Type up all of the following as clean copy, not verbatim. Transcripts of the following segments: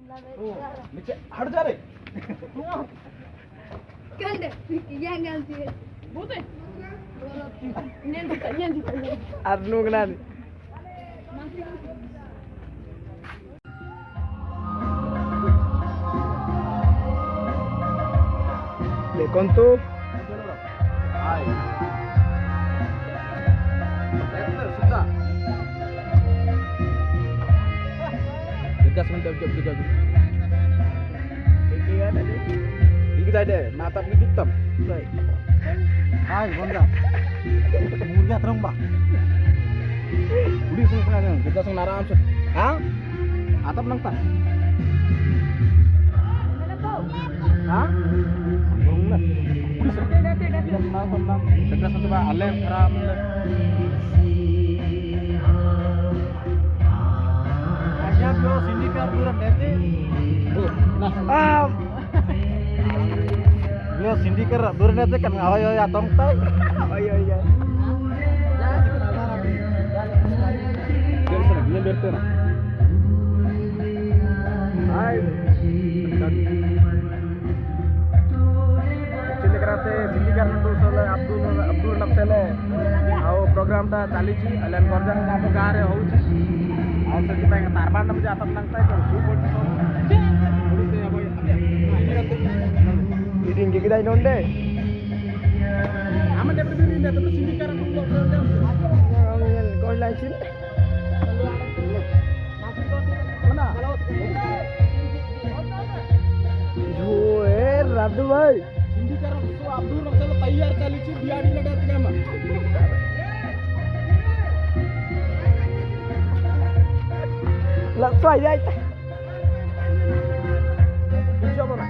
नीचे हट जा रे कंडे yang ganti bote nyen Arnu kenal. Lekon tu. Hai. Sudah. Dekat sebentar jap dekat. Ini ada ni. Kita ada mata ni hitam. Baik. Hai, Gonda. Murga terang ba. Budi sekarang kita sang naram se. Ha? Atap nang ta. Ha? Bung na. Budi se. Kita nang nang. Dekat satu ba alem kharam. Aja bro sindikat buran dete. Ah, Yo sindikat buran dete kan ayo atong tai. oh iya iya. Dia bertera. Hai. Actually करते syndicate में सोले अब्दुल नक्सले आओ programme टा चालीची Alan गर्जन गाम गारे होउची आ सती पे तारबांड में जातम नंगता है सु बोलते सो बोलते अब Ini kita ini onde. आमन डेप्ट भी नहीं तो सिंडिकेट में लोग Kau lain sini. mana जो राधु भाई. सिंडिकेट तो अब्दुल नक्सले तैयार चालीची बियाडी लड़त गाम Langsung aja. Bisa mana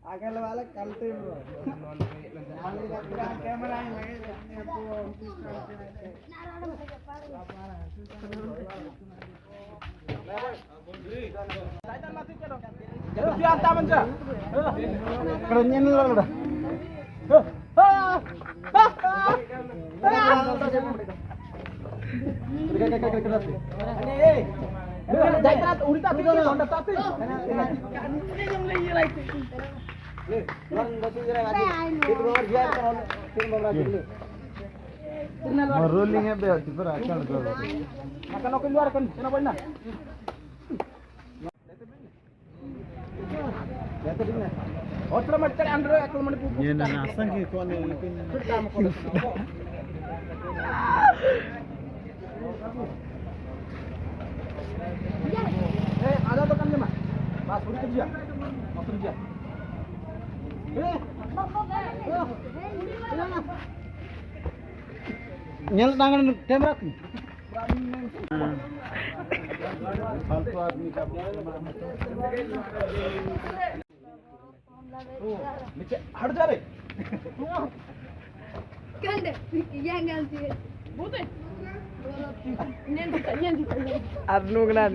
Agak lewat kalti. Kamera bianta manja kerennya lu udah Jaitrat udah tapi Honda tapi rolling है बे पर आकर कर makan oke luar kan kenapa ini Lihat ini. Oh, selama cari Android kalau mau dipupuk. Iya, nah asal ke kau ni ipin. Ada tu kan ni mah. Pas beri kerja. Mau kerja. Nyal tangan kamera tu. फालतू आदमी का नीचे हट जा रे कंडे yang ganti bote nyen Arnu kenal.